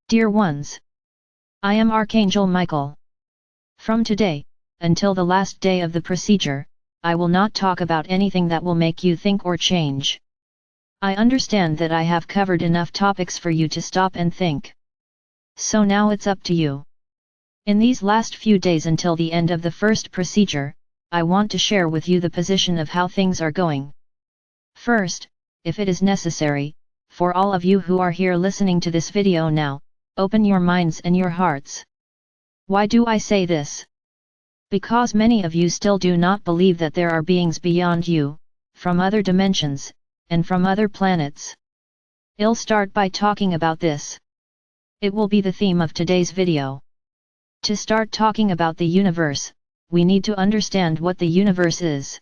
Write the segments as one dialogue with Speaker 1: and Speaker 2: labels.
Speaker 1: Dear ones, I am Archangel Michael. From today, until the last day of the procedure, I will not talk about anything that will make you think or change. I understand that I have covered enough topics for you to stop and think. So now it's up to you. In these last few days until the end of the first procedure, I want to share with you the position of how things are going. First, if it is necessary, for all of you who are here listening to this video now, open your minds and your hearts. Why do I say this? Because many of you still do not believe that there are beings beyond you, from other dimensions, and from other planets. I'll start by talking about this. It will be the theme of today's video. To start talking about the universe, we need to understand what the universe is.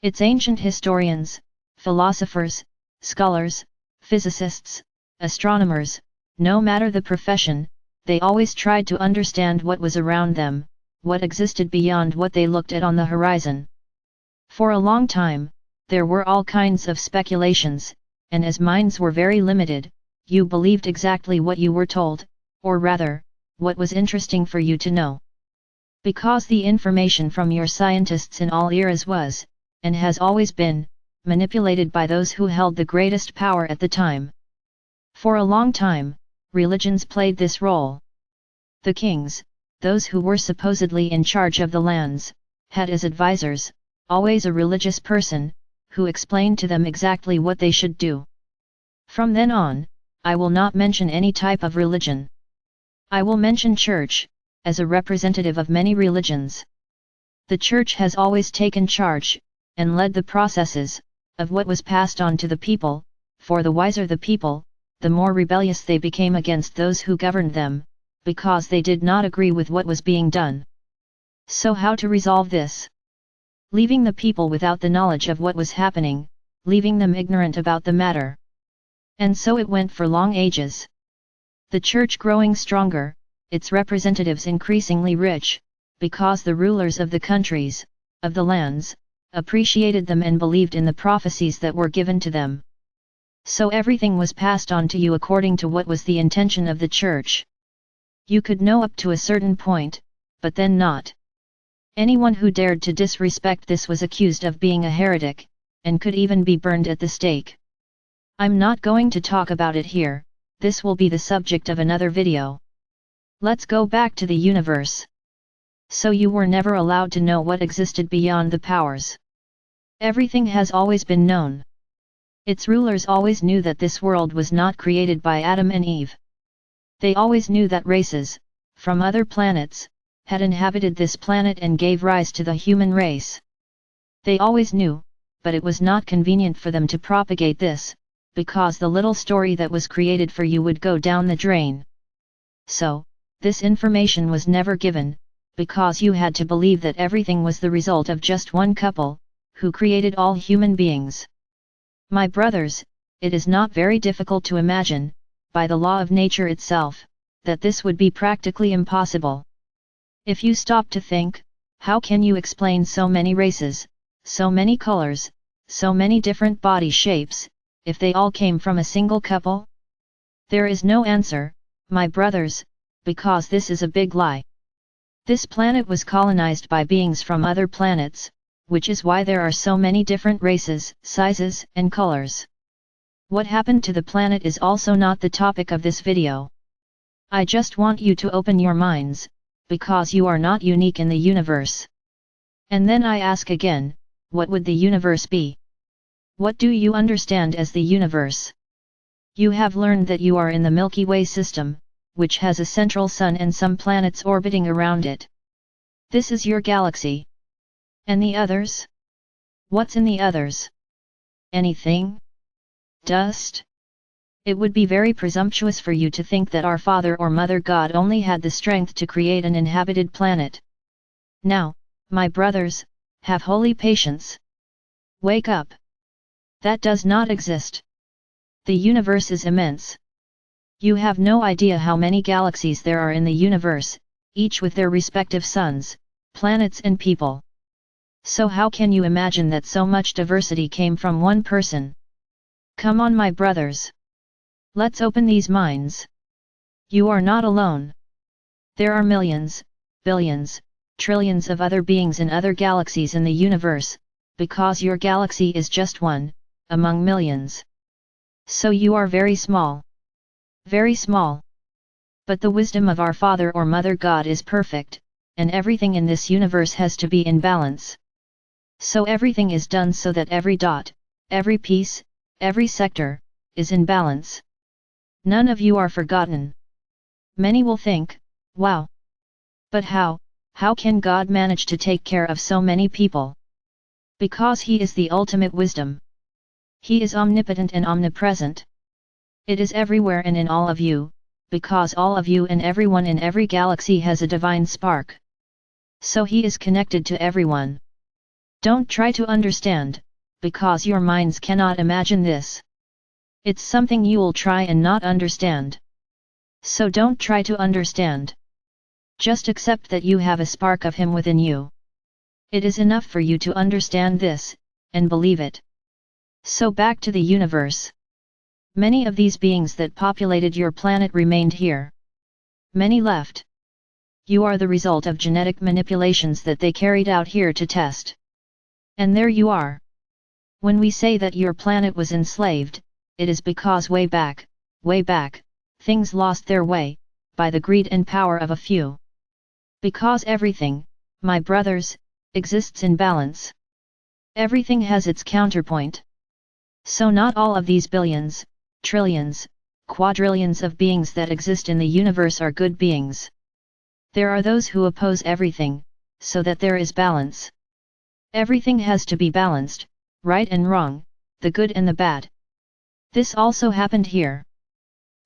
Speaker 1: Its ancient historians, philosophers, scholars, physicists, astronomers, no matter the profession, they always tried to understand what was around them, what existed beyond what they looked at on the horizon. For a long time, there were all kinds of speculations, and as minds were very limited, you believed exactly what you were told, or rather, what was interesting for you to know. Because the information from your scientists in all eras was, and has always been, manipulated by those who held the greatest power at the time. For a long time, religions played this role. The kings, those who were supposedly in charge of the lands, had as advisors, always a religious person, who explained to them exactly what they should do. From then on, I will not mention any type of religion. I will mention church, as a representative of many religions. The church has always taken charge, and led the processes, of what was passed on to the people, for the wiser the people, the more rebellious they became against those who governed them, because they did not agree with what was being done. So how to resolve this? Leaving the people without the knowledge of what was happening, leaving them ignorant about the matter. And so it went for long ages. The church growing stronger, its representatives increasingly rich, because the rulers of the countries, of the lands, appreciated them and believed in the prophecies that were given to them. So everything was passed on to you according to what was the intention of the church. You could know up to a certain point, but then not. Anyone who dared to disrespect this was accused of being a heretic, and could even be burned at the stake. I'm not going to talk about it here, this will be the subject of another video. Let's go back to the universe. So you were never allowed to know what existed beyond the powers. Everything has always been known. Its rulers always knew that this world was not created by Adam and Eve. They always knew that races, from other planets, had inhabited this planet and gave rise to the human race. They always knew, but it was not convenient for them to propagate this, because the little story that was created for you would go down the drain. So, this information was never given, because you had to believe that everything was the result of just one couple, who created all human beings. My brothers, it is not very difficult to imagine, by the law of nature itself, that this would be practically impossible. If you stop to think, how can you explain so many races, so many colors, so many different body shapes, if they all came from a single couple? There is no answer, my brothers, because this is a big lie. This planet was colonized by beings from other planets, which is why there are so many different races, sizes, and colors. What happened to the planet is also not the topic of this video. I just want you to open your minds, because you are not unique in the universe. And then I ask again, what would the universe be? What do you understand as the universe? You have learned that you are in the Milky Way system, which has a central sun and some planets orbiting around it. This is your galaxy. And the others? What's in the others? Anything? Dust? It would be very presumptuous for you to think that our Father or Mother God only had the strength to create an inhabited planet. Now, my brothers, have holy patience. Wake up. That does not exist. The universe is immense. You have no idea how many galaxies there are in the universe, each with their respective suns, planets and people. So how can you imagine that so much diversity came from one person? Come on my brothers. Let's open these minds. You are not alone. There are millions, billions, trillions of other beings in other galaxies in the universe, because your galaxy is just one, among millions. So you are very small. Very small. But the wisdom of our Father or Mother God is perfect, and everything in this universe has to be in balance. So everything is done so that every dot, every piece, every sector, is in balance. None of you are forgotten. Many will think, wow! But how can God manage to take care of so many people? Because He is the ultimate wisdom. He is omnipotent and omnipresent. It is everywhere and in all of you, because all of you and everyone in every galaxy has a divine spark. So He is connected to everyone. Don't try to understand, because your minds cannot imagine this. It's something you will try and not understand. So don't try to understand. Just accept that you have a spark of Him within you. It is enough for you to understand this, and believe it. So back to the universe. Many of these beings that populated your planet remained here. Many left. You are the result of genetic manipulations that they carried out here to test. And there you are. When we say that your planet was enslaved, it is because way back, things lost their way, by the greed and power of a few. Because everything, my brothers, exists in balance. Everything has its counterpoint. So not all of these billions, trillions, quadrillions of beings that exist in the universe are good beings. There are those who oppose everything, so that there is balance. Everything has to be balanced, right and wrong, the good and the bad. This also happened here.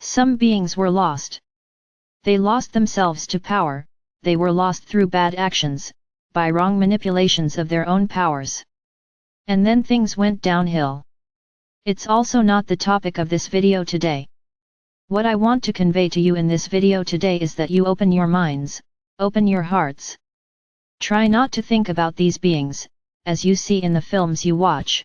Speaker 1: Some beings were lost. They lost themselves to power, they were lost through bad actions, by wrong manipulations of their own powers. And then things went downhill. It's also not the topic of this video today. What I want to convey to you in this video today is that you open your minds, open your hearts. Try not to think about these beings, as you see in the films you watch.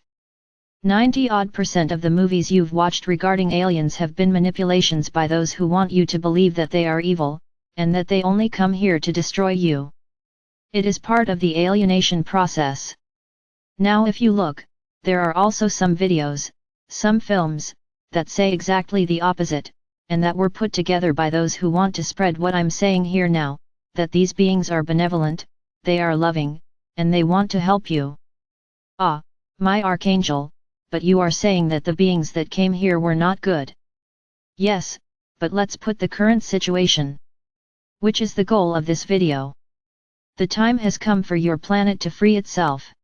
Speaker 1: 90% of the movies you've watched regarding aliens have been manipulations by those who want you to believe that they are evil, and that they only come here to destroy you. It is part of the alienation process. Now if you look, there are also some videos, some films, that say exactly the opposite, and that were put together by those who want to spread what I'm saying here now, that these beings are benevolent, they are loving, and they want to help you. Ah, my Archangel, but you are saying that the beings that came here were not good. Yes, but let's put the current situation. Which is the goal of this video. The time has come for your planet to free itself.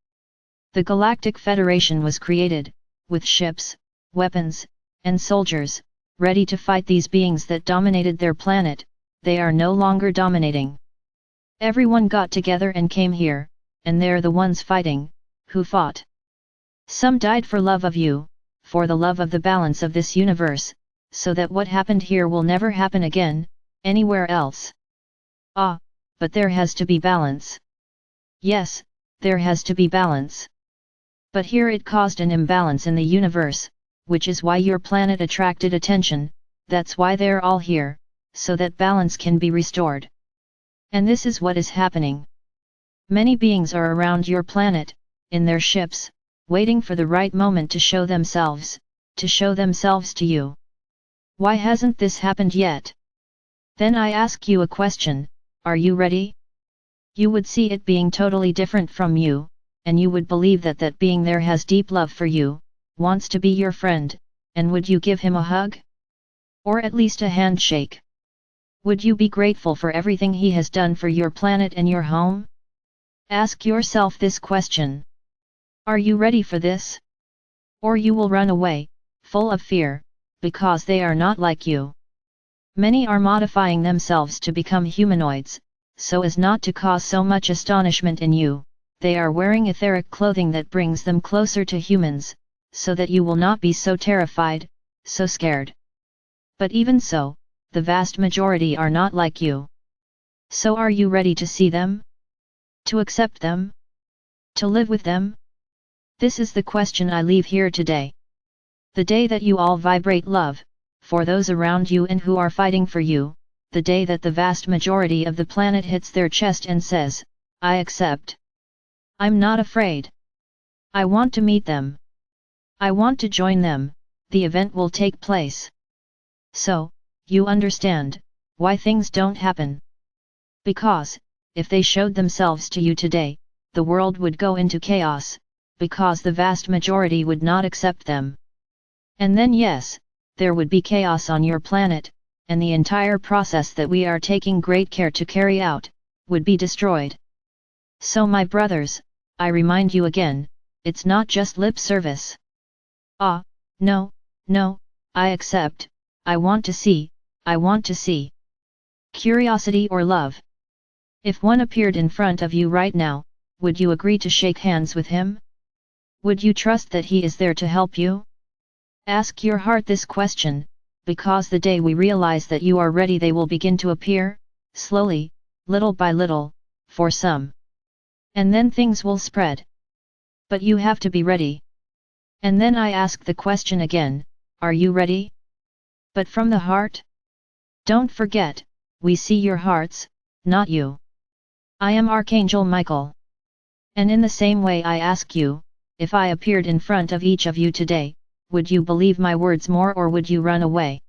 Speaker 1: The Galactic Federation was created, with ships, weapons, and soldiers, ready to fight these beings that dominated their planet. They are no longer dominating. Everyone got together and came here, and they're the ones fighting, who fought. Some died for love of you, for the love of the balance of this universe, so that what happened here will never happen again, anywhere else. Ah, but there has to be balance. Yes, there has to be balance. But here it caused an imbalance in the universe, which is why your planet attracted attention, that's why they're all here, so that balance can be restored. And this is what is happening. Many beings are around your planet, in their ships, waiting for the right moment to show themselves to you. Why hasn't this happened yet? Then I ask you a question, are you ready? You would see it being totally different from you, and you would believe that that being there has deep love for you, wants to be your friend, and would you give him a hug? Or at least a handshake? Would you be grateful for everything he has done for your planet and your home? Ask yourself this question. Are you ready for this? Or you will run away, full of fear, because they are not like you. Many are modifying themselves to become humanoids, so as not to cause so much astonishment in you. They are wearing etheric clothing that brings them closer to humans, so that you will not be so terrified, so scared. But even so, the vast majority are not like you. So are you ready to see them? To accept them? To live with them? This is the question I leave here today. The day that you all vibrate love, for those around you and who are fighting for you, the day that the vast majority of the planet hits their chest and says, I accept. I'm not afraid. I want to meet them. I want to join them, the event will take place. So, you understand, why things don't happen. Because, if they showed themselves to you today, the world would go into chaos, because the vast majority would not accept them. And then yes, there would be chaos on your planet, and the entire process that we are taking great care to carry out, would be destroyed. So my brothers, I remind you again, it's not just lip service. Ah, no, I accept, I want to see, I want to see. Curiosity or love. If one appeared in front of you right now, would you agree to shake hands with him? Would you trust that he is there to help you? Ask your heart this question, because the day we realize that you are ready they will begin to appear, slowly, little by little, for some. And then things will spread. But you have to be ready. And then I ask the question again, are you ready? But from the heart? Don't forget, we see your hearts, not you. I am Archangel Michael. And in the same way I ask you, if I appeared in front of each of you today, would you believe my words more or would you run away?